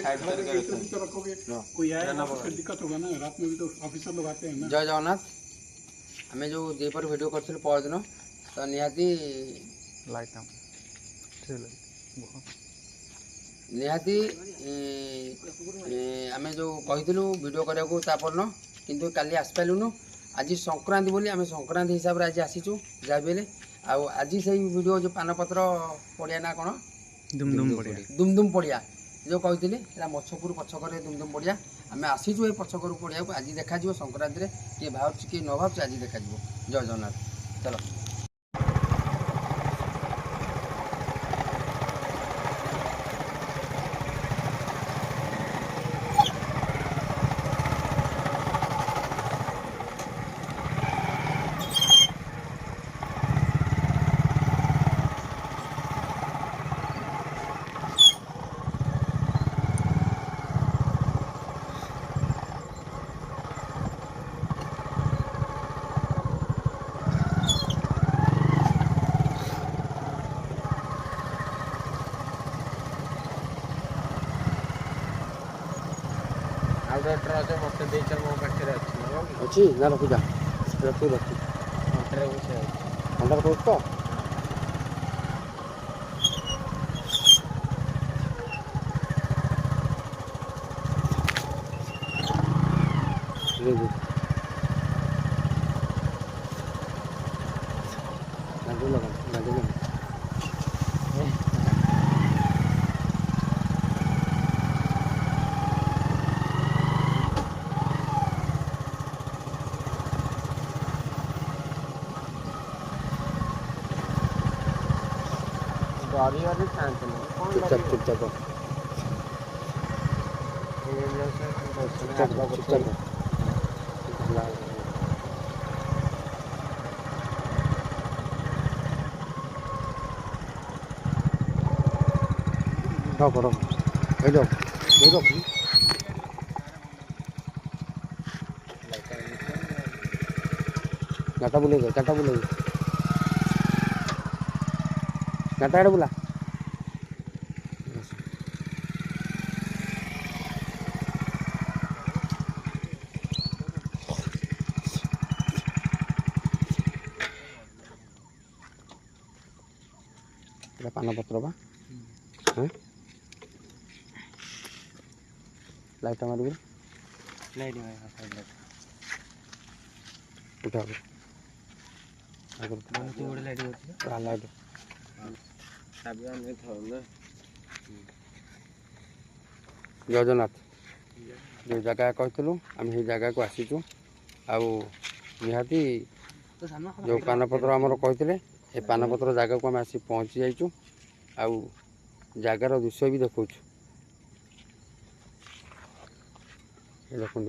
Side करके रखोगे कोई आएगा तो फिर दिक्कत होगा ना, रात में भी तो ऑफिसर लोग आते हैं ना। जय जगन्नाथ। आम जो दीपर भिड कर परदिन तो निहाती निहाती आम जो कहूँ भिड करने तापरन किंतु काली आसपारूनु आज संक्रांति बोली आम संक्रांति हिसाब से आज आसीचु जहाँ भी आज से भिड जो पानपत्र पड़िया ना कौन दुमदुम पड़िया जो कहती मछपुर पछकर दुमदुम पड़िया आम आसीचु ये पछकर पड़िया को आज देखा संक्रांति में किए भाव किए न भाव आज देखा। जय जगन्नाथ। चलो मत मो पाखे अच्छी ना रखुजा रखी रखी अंदर कौच तो चुपचाप चुपचाप करो गाटा बुले गाटा आड़े बुला पानपत्र बा हाँ लाइट मार लाइट उठा लाइट लाइट जय जगन्नाथ। जो जगह कहूँ आम से जगह को आसीचु आहाती जो पानपत्र आमर कहते ये पानपत्र जगह को आम आसी पहुँची जाइचु जगार दृश्य भी देखु देखु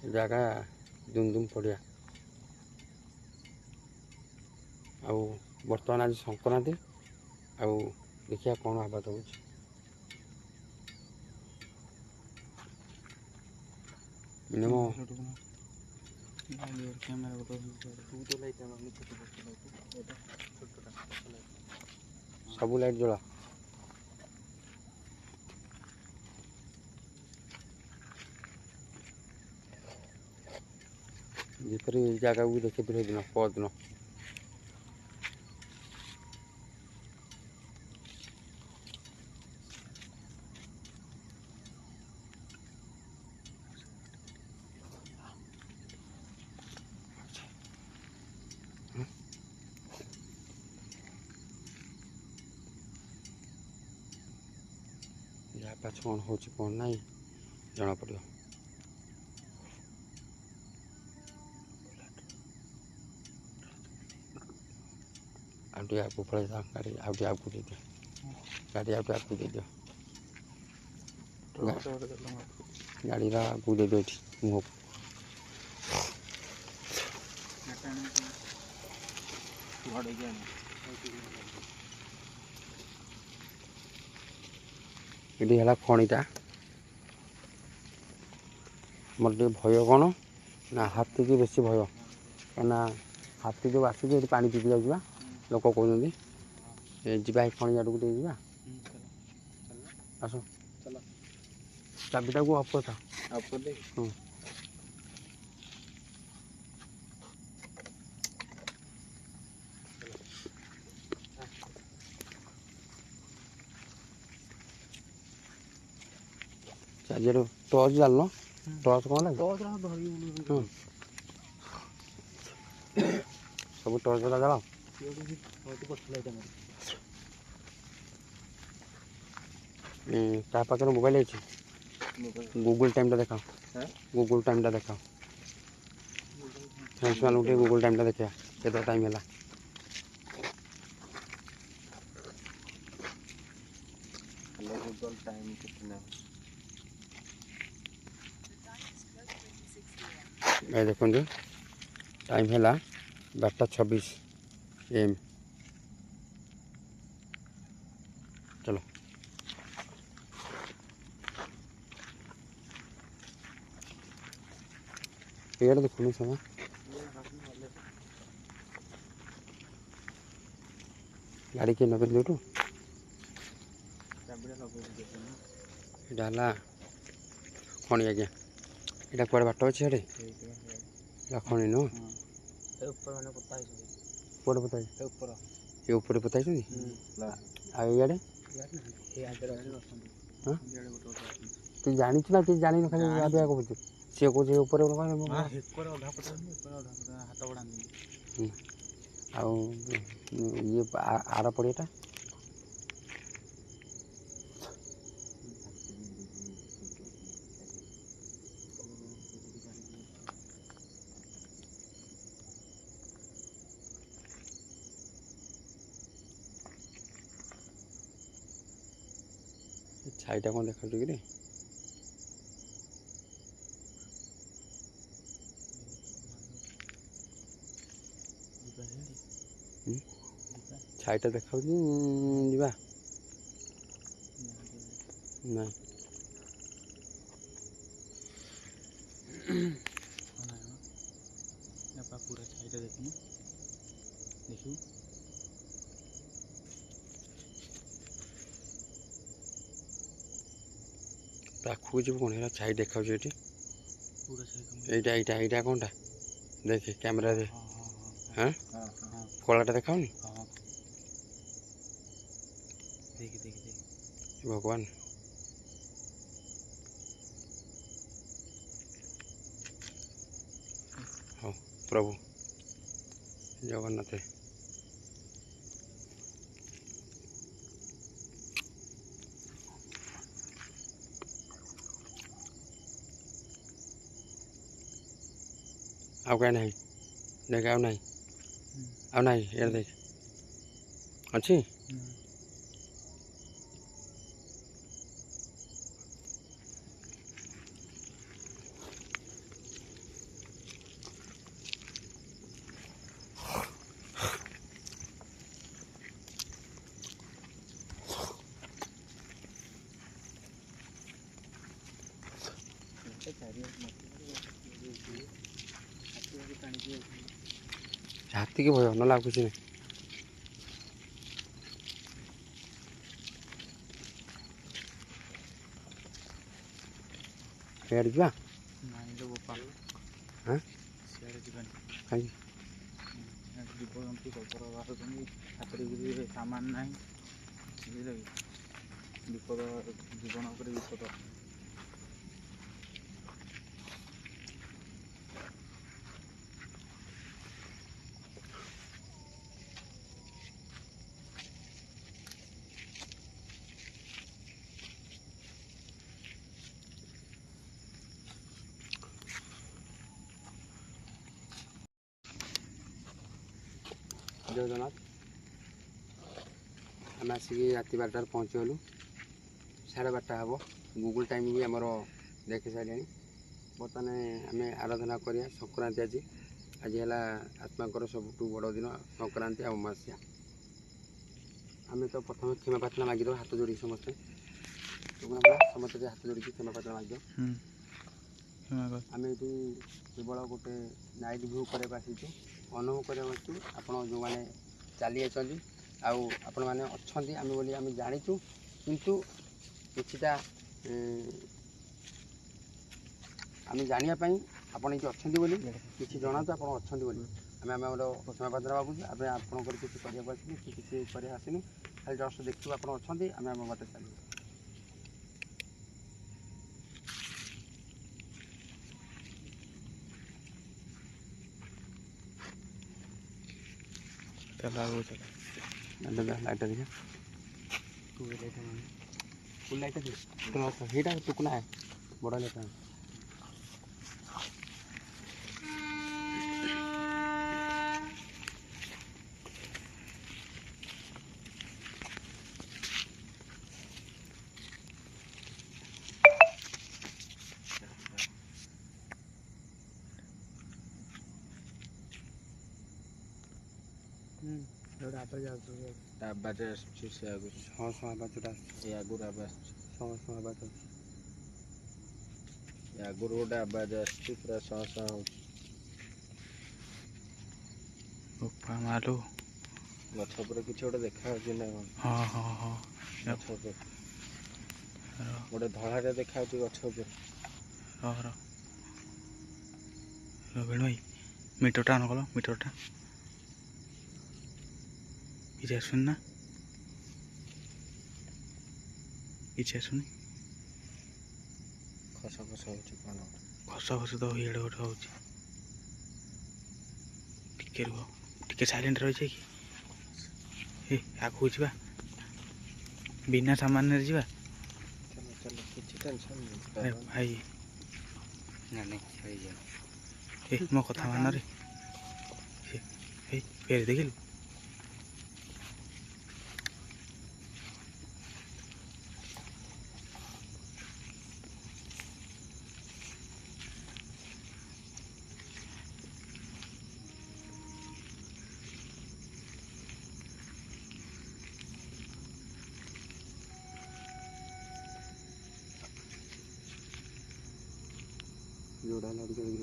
जगह दुमदुम पड़िया बर्तमान आज संक्रांति देखिए कौन आबाद हो मिनिमम सब लाइट जला जितरी जगह भी देखी दिन परदिन या पाछ कौन हो कौन ना जना पड़ो आगे आपको पड़े गाड़ी आगे आपको दे दियो गाड़ी आगे आपको दे दियो गाड़ी आपको दे दो मुँह ये है खणीटा मोर भय कौन ना हाथी की बेसी भय क्या हाथी जो आसिक पा पी जाऊँगा लोक कहते जी खणी आड़ को जा आस ଚାବିଟାକୁ ଅଫ୍ କରିଥା। ଚାର୍ଜର ଟର୍ଚ୍ଚ ଜାଣିଲ ଟର୍ଚ୍ଚ କ'ଣ ଲାଗେ ସବୁ ଟର୍ଚ୍ଚ ଜାଳ ତା ପାଖରେ ମୋବାଇଲ ଅଛି ଗୁଗୁଲ ଟାଇମ୍ଟା ଦେଖାଅ ଗୁଗୁଲ ଟାଇମ୍ଟା ଦେଖାଅ ଫ୍ରେଣ୍ଡସ୍ମାନଙ୍କୁ ଟିକେ ଗୁଗୁଲ ଟାଇମ୍ଟା ଦେଖିବା କେତେ ଟାଇମ୍ ହେଲା। ଗୁଗଲ ଟାଇମ୍ କେତେ ନା ଭାଇ ଦେଖନ୍ତୁ ଟାଇମ୍ ହେଲା 12:26 AM। चलो पेड़ देखो समय गाड़ी के नगर जोटू डाला खणी आज्ञा यहाँ कड़े बाट अच्छे हेटे खणी नु कौटे पता ये ऊपर पता आड़े तू जानी ना कि जानी खाली आदि कहूँ सी कौन ऊपर ये आर पड़ियाटा छाईटा कौन देखा कि छाईटा देखा जा ना पूरा छाईटा देखनी देखू पाखु जब कौन है छाई देखा ये कौन टा देखे कैमरा दे हाँ कलाटा देखा भगवान हाँ प्रभु जगन्नाथ आउ क्या नहीं देख आउ नहीं यार देख अच्छी हाथी के भय ना कुछ नहीं हेड जा हाँ जीवजंतु सामान ना विपद जीवन विपद जय जगन्नाथ आम आसिक राति 12टार पहुँचगलु 12:30 हम गूगल टाइम भी आमर देखी सारे बर्तमान आम आराधना करिया संक्रांति आज आज है आत्माकर सबुठ बड़ दिन संक्रांति अमावास्या आम तो प्रथम क्षमा प्रार्थना मागिद हाथ जोड़ी समस्ते समस्त हाथ जोड़ी क्षमा प्रार्थना मागिद आम ये केवल गोटे नाइट व्यू करने आसीचु अनुभव करने आपण जो मैंने चली आपण मैंने अच्छा आम बोली आम जाचु किंतु किछिटा ଆମେ ଜାଣିବା ପାଇଁ ଆପଣ ଏଠି ଅଛନ୍ତି ବୋଲି କିଛି ଜଣାନ୍ତୁ ଆପଣ ଅଛନ୍ତି ବୋଲି ଆମର କ୍ଷମା ପ୍ରାର୍ଥନା ମାଗୁଛୁ। ଆମେ ଆପଣଙ୍କର କିଛି କରିବାକୁ ଆସିନୁ କି କିଛି କରିବା ଆସିନୁ, ଖାଲି ଜଷ୍ଟ ଦେଖିବୁ ଆପଣ ଅଛନ୍ତି, ଆମେ ଆମ ବାଟେ ଚାଲିବୁ। लाइट देखिए फुल लाइट है टुकना है बड़ा लाइट है। आवाज आସୁଛି ସେ ଆଗରୁ ଆବାଜଟା ଏ ଆଗରୁ ଆବାଜ ଆବାଜ ଏ ଆଗରୁ ଗୋଟେ ଆବାଜ ଆସୁଛି ପୁରା ଶହ ଶହ ହଉଛି। ମାଲୁ ଗଛ ଉପରେ କିଛି ଗୋଟେ ଦେଖାଯାଉଛି ନା କଣ? ହଁ ହଁ ହଁ ଗଛ ଉପରେ ଗୋଟେ ଧଳାରେ ଦେଖାଯାଉଛି ଗଛ ଉପରେ। ରବିଣ ଭାଇ ମିଟରଟା ଅନ୍ କଲ, ମିଟରଟା କିଛି ଆସୁନି ନା, କିଛି ଆସୁନି। ଖସ ଖସ ହଉଛି କ'ଣ? ଖସ ଖସ ତ ଇଆଡ଼େ ଗୋଟେ ହେଉଛି। ଟିକେ ରୁହ, ଟିକେ ସାଇଲେଣ୍ଟ ରହିଛେ କି? ଆଗକୁ ଯିବା, ବିନା ସାମାନରେ ଯିବା। କିଛି ଟେନସନ୍ ଭାଇ ମୋ କଥା ମାନରେ ଫେର ଦେଖିଲୁ। जोड़ा लड़ के रही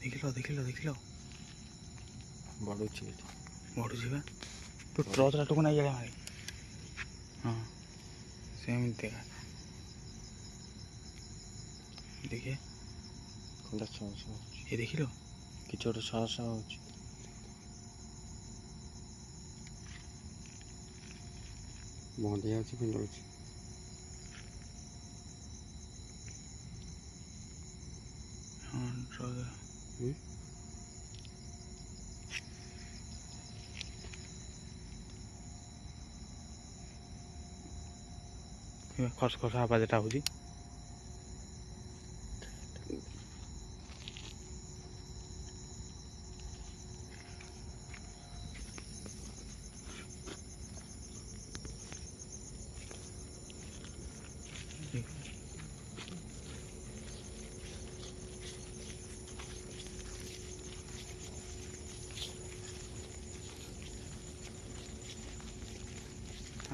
ଦେଖିଲ ବଢ଼ୁଛି ବଢ଼ୁଛି ବା। ତୁ ଟ୍ରଚ୍ ଟୁକୁ ନାଇଁ ଜାଣେ ମାରି। ହଁ ସେମିତି ଦେଖେ ଖଣ୍ଡା ଶହ ଶହ ହଉଛି। ଏ ଦେଖିଲ କିଛି ଗୋଟେ ଶହ ଶହ ହଉଛି। ବନ୍ଦ ହେଇଯାଉଛି ପିଣ୍ଡଉଛି। ଖସ ଖସ ଆବାଜଟା ହେଉଛି।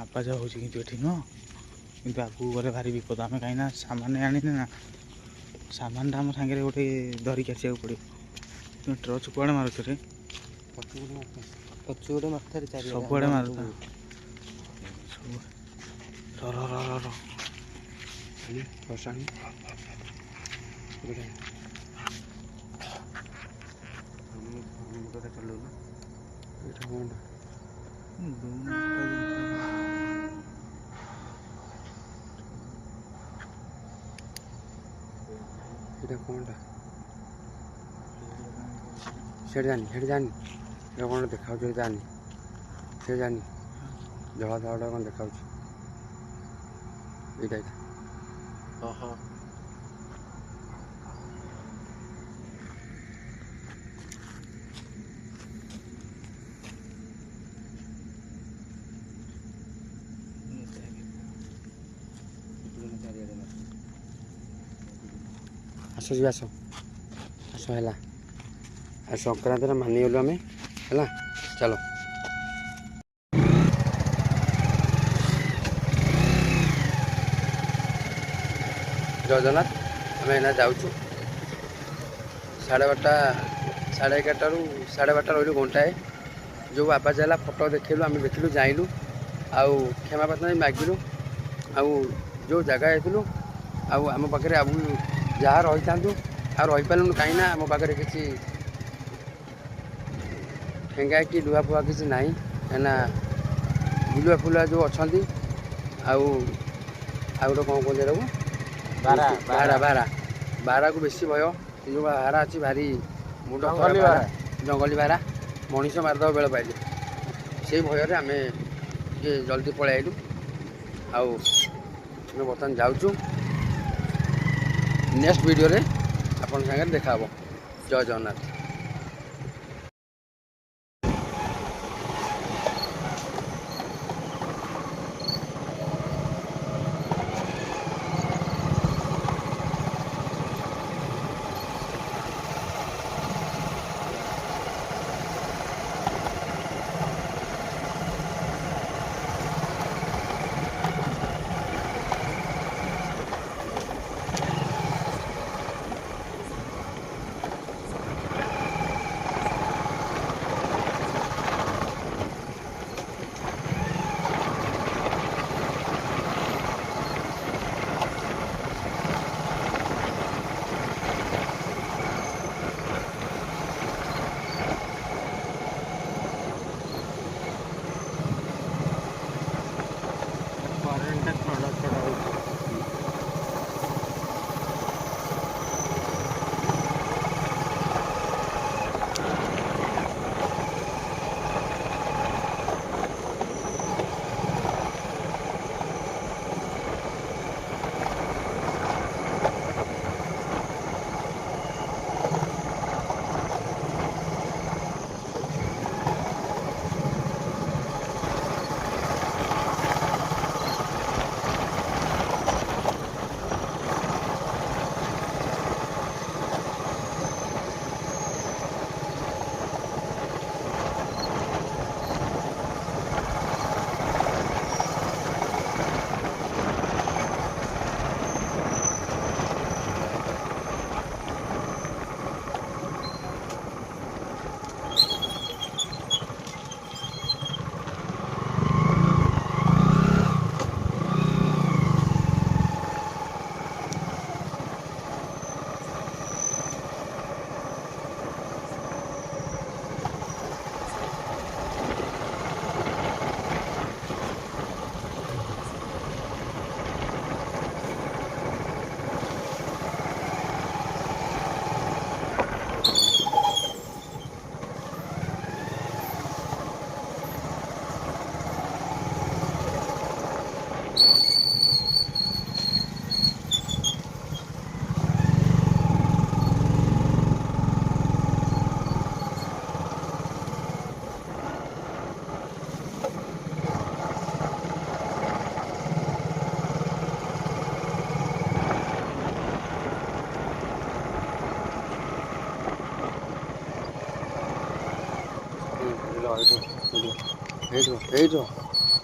ଆବାଜ ହେଉଛି କିନ୍ତୁ ଏଠି ନୁହଁ, କିନ୍ତୁ ଆଗକୁ ଗଲେ ଭାରି ବିପଦ। ଆମେ କାହିଁକିନା ସାମାନ ଆଣିନେ ନା, ସାମାନଟା ଆମ ସାଙ୍ଗରେ ଗୋଟେ ଧରିକି ଆସିବାକୁ ପଡ଼ିବ। ତୁମେ ଟ୍ରଚ୍ କୁଆଡ଼େ ମାରୁଛ ରେ? ପଛୁଆଡ଼େ ମାରୁଥାଏ ସବୁଆଡ଼େ ମାରୁଥା ସବୁ। ର ବର୍ଷାଣି ଚଲଉନ ଏଇଟା କ'ଣଟା? ଏଇଟା କ'ଣଟା? ସେଠି ଜାନି ଏଇଟା କ'ଣ ଦେଖାଉଛି? ଜାନି ସେ ଜାନି ଧଳା ଧଳାଟା କ'ଣ ଦେଖାଉଛି? ଏଇଟା ଓହୋ ଆସ ଯିବା ଆସ ହେଲା। ଆଉ ସଂକ୍ରାନ୍ତିରେ ମାନିଗଲୁ ଆମେ ହେଲା। ଚାଲ ଜୟ ଜଗନ୍ନାଥ। ଆମେ ଏଇନା ଯାଉଛୁ 12:30 11:30ରୁ 12:30 ରହିଲୁ ଘଣ୍ଟାଏ। जो आवाज है फोटो देखलु आम देखलु जाइलु आउ क्षमा प्रार्थना मागिलु आउ जो जगह आइलु आम पाखे अब जहाँ रही था आ रहीपारूँ कहीं आम पाखे किसी ठेंगा कि लुहा फुआ किसी ना कहीं बिलुआ फुलुआ जो अच्छा आउ गोटे कौन कहते बारा बारा बारा बारा को बेसी भय जो बारा अच्छी भारी मुंड जंगली बारा मनीष मारद बेल पाइले से भयर आम जल्दी पलि आइलु आउ बर्तमान जाऊँ नेक्स्ट वीडियो रे अपन सागर देखा जय जगन्नाथ।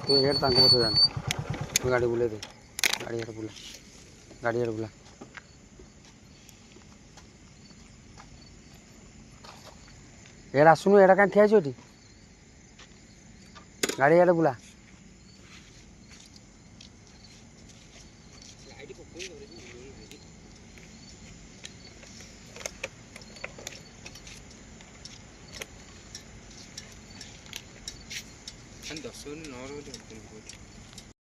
तू हेड तक बस जान तू गाड़ी बुले दे गाड़ी हेड बुला गाड़ी हेड बुला हेड आसुनु एडा कहीं ठिया होती गाड़ी हेड बुला दस मिनट